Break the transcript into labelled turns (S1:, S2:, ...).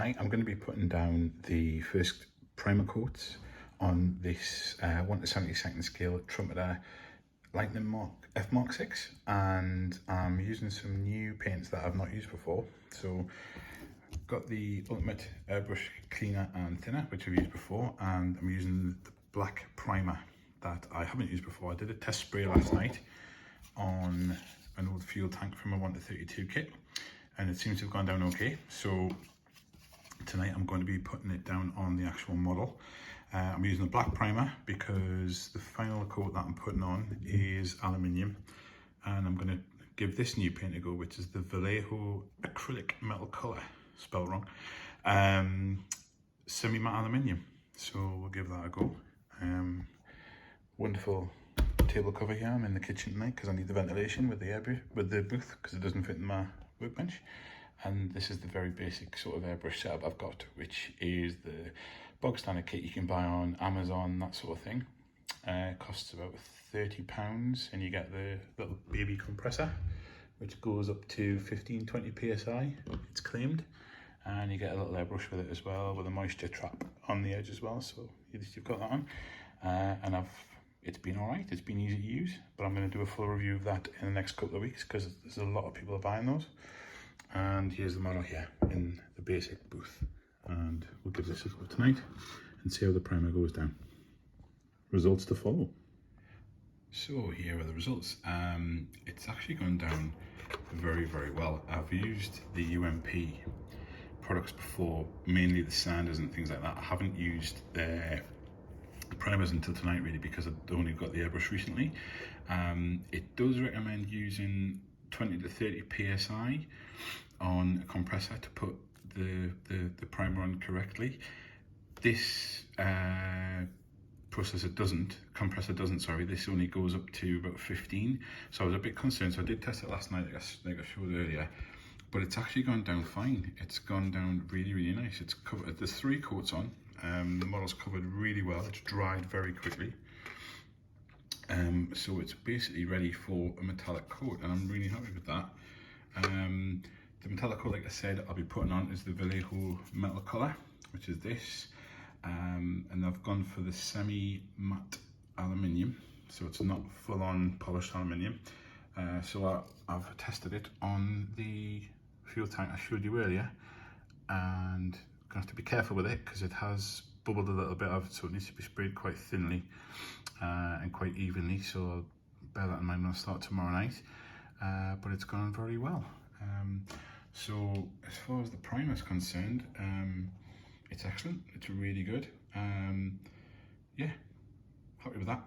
S1: tonight I'm going to be putting down the first primer coats on this 1 to 72nd scale trumpeter Lightning Mark F Mark 6, and I'm using some new paints that I've not used before. So I've got the Ultimate Airbrush Cleaner and Thinner, which I've used before, and I'm using the black primer that I haven't used before. I did a test spray last night on an old fuel tank from a 1 to 32 kit, and it seems to have gone down okay. So tonight I'm going to be putting it down on the actual model. I'm using the black primer because the final coat that I'm putting on is aluminium, and I'm going to give this new paint a go, which is the Vallejo acrylic metal colour, spelled wrong, semi-matte aluminium. So we'll give that a go. Wonderful table cover here. I'm in the kitchen tonight because I need the ventilation with the booth because it doesn't fit in my workbench. And this is the very basic sort of airbrush setup I've got, which is the bog standard kit you can buy on Amazon, that sort of thing. It costs about £30, and you get the little baby compressor, which goes up to 15-20 psi, it's claimed. And you get a little airbrush with it as well, with a moisture trap on the edge as well, so at least you've got that on. And it's been all right, it's been easy to use, but I'm going to do a full review of that in the next couple of weeks because there's a lot of people buying those. And here's the model here in the basic booth, and we'll give this a go tonight and see how the primer goes down. Results to follow. So here are the results. It's actually gone down very, very well. I've used the UMP products before, mainly the sanders and things like that. I haven't used their primers until tonight really, because I've only got the airbrush recently. It does recommend using 20 to 30 psi on a compressor to put the primer on correctly. This compressor doesn't, sorry, this only goes up to about 15. So I was a bit concerned, so I did test it last night like I showed earlier, but it's actually gone down fine. It's gone down really, really nice. It's covered, there's 3 coats on. The model's covered really well. It's dried very quickly. So it's basically ready for a metallic coat, and I'm really happy with that. The metallic coat, like I said, I'll be putting on is the Vallejo metal colour, which is this. And I've gone for the semi-matte aluminium, so it's not full-on polished aluminium. So I've tested it on the fuel tank I showed you earlier, and I'm going to have to be careful with it because it has bubbled a little bit of it, so it needs to be sprayed quite thinly and quite evenly. So I'll bear that in mind when I start tomorrow night. But it's gone very well. So as far as the primer is concerned, it's excellent. It's really good. Yeah, happy with that.